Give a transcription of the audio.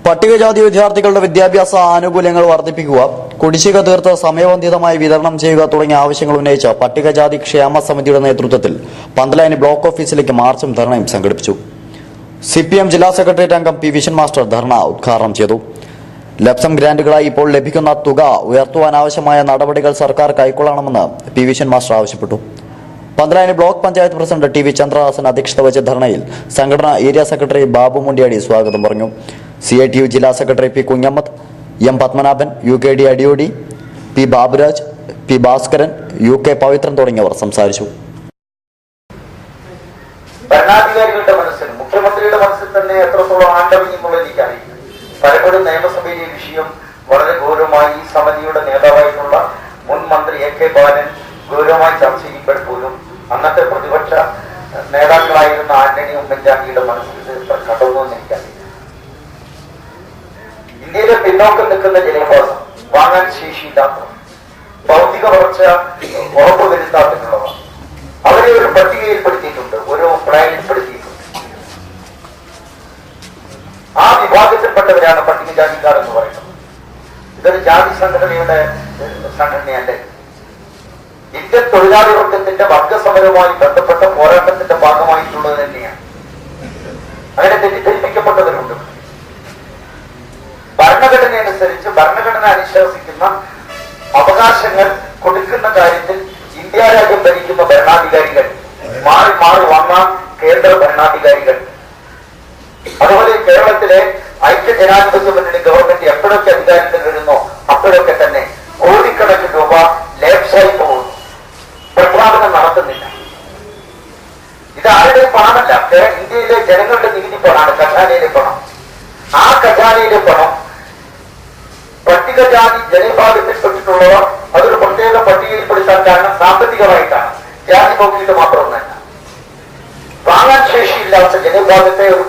പട്ടികജാതി വിദ്യാർത്ഥികളുടെ വിദ്യാഭ്യാസ ആനുകൂല്യങ്ങൾ വർദ്ധിപ്പിക്കുക, കുടിശ്ശിക തീർത്ത് സമയബന്ധിതമായി വിതരണം ചെയ്യുക തുടങ്ങിയ ആവശ്യങ്ങൾ ഉന്നയിച്ച് പട്ടികജാതി ക്ഷേമ സമിതിയുടെ നേതൃത്വത്തിൽ പന്തലായനി ബ്ലോക്ക് ഓഫീസിലേക്ക് മാർച്ചും ധർണയും സംഘടിപ്പിച്ചു. CPM ജില്ലാ സെക്രട്ടേറിയറ്റ് അംഗം പി വിഷൻ മാസ്റ്റർ ധർണ ഉദ്ഘാടനം ചെയ്തു. ലപ്സം ഗ്രാന്റുകളായി ഇപ്പോൾ ലഭിക്കുന്ന തുക ഉയർത്തുവാനാവശ്യമായ നടപടികൾ സർക്കാർ കൈക്കൊള്ളണമെന്ന് പി വിഷൻ മാസ്റ്റർ ആവശ്യപ്പെട്ടു. Pantalayani block panchayat president T V Chandradasan അധ്യക്ഷത വഹിച്ച ധർണയിൽ സംഘടനാ ഏരിയ സെക്രട്ടറി ബാബു മുണ്ടിയാടി സ്വാഗതം പറഞ്ഞു. CITU ജില്ലാ secretary P Kunhammad, M Padmanabhan, UKD Adiyodi, P Baburaj, P Bhaskaran, UK Pavithran തുടങ്ങിയവർ സംസാരിച്ചു. ഭരണാധികാരികളുടെ മനസ്സിൽ, മുഖ്യമന്ത്രിയുടെ മനസ്സിൽ തന്നെ എത്രത്തോളം ആണ്ടവി എന്നുള്ളത് എനിക്കറിയില്ല. പലപ്പോഴും നിയമസഭയിലെ വിഷയം വളരെ ഗൗരവമായി ഈ സമിതിയുടെ നേതാവായിട്ടുള്ള മുൻ മന്ത്രി AK ബാലൻ ഗൗരവമായി ചർച്ച ചെയ്യുമ്പോൾ പോലും അന്നത്തെ പ്രതിപക്ഷ നേതാക്കളായിരുന്ന ആന്റണി ഉമ്മൻചാണ്ടിയുടെ മനസ്സിൽ എത്ര കടന്നു എന്ന് എനിക്കറിയില്ല. ഇന്ത്യയിലെ പിന്നോക്കം നിൽക്കുന്ന ജനവിഭാഗം, വാങ്ങാൻ ശേഷിയില്ലാത്തവർ, ഭൗതിക വളർച്ച ഉറപ്പുവരുത്താത്തിട്ടുള്ളവർ, അവരെ ഒരു പട്ടികയിൽപ്പെടുത്തിയിട്ടുണ്ട്, ഒരു പ്ലാനിൽപ്പെടുത്തിയിട്ടുണ്ട്. ആ വിഭാഗത്തിൽപ്പെട്ടവരാണ് പട്ടികജാതിക്കാർ എന്ന് പറയുന്നത്. ഇതൊരു ജാതി സംഘടനയല്ലേ. ഇന്ത്യൻ തൊഴിലാളി വർഗത്തിന്റെ വർഗസമരവുമായി ബന്ധപ്പെട്ട പോരാട്ടത്തിന്റെ ഭാഗമായിട്ടുള്ളത് തന്നെയാണ്. അങ്ങനെ തെറ്റിദ്ധരിപ്പിക്കപ്പെട്ടവരുണ്ട്. ഭരണഘടന അനുസരിച്ച് ഭരണഘടന അനുശാസിക്കുന്ന അവകാശങ്ങൾ കൊടുക്കുന്ന കാര്യത്തിൽ ഇന്ത്യ രാജ്യം ഭരിക്കുന്ന ഭരണാധികാരികൾ മാറി മാറി വന്ന കേന്ദ്ര ഭരണാധികാരികൾ, അതുപോലെ കേരളത്തിലെ ഐക്യ ജനാധിപത്യ മുന്നണി ഗവൺമെന്റ് എപ്പോഴൊക്കെ അധികാരത്തിൽ വരുന്നോ അപ്പോഴൊക്കെ തന്നെ കോടിക്കണക്കിന് രൂപ ലേപ്സായി പോകുന്നു, പ്രഖ്യാപനം നടത്തുന്നില്ല. ഇതാരുടെയും പണമല്ല, ഇന്ത്യയിലെ ജനങ്ങളുടെ നികുതി പണമാണ്, ഖജാനയിലെ പണം. ആ ഖജാനയിലെ പണം പട്ടികജാതി ജനവിഭാഗത്തിൽപ്പെട്ടിട്ടുള്ളവർ അതൊരു പ്രത്യേക പട്ടികയിൽപ്പെടുത്താൻ കാരണം സാമ്പത്തികമായിട്ടാണ്, ജാതി നോക്കിയിട്ട് മാത്രമൊന്നല്ല. വാങ്ങാൻ ശേഷിയില്ലാത്ത ജനവിഭാഗത്തെ ഒരു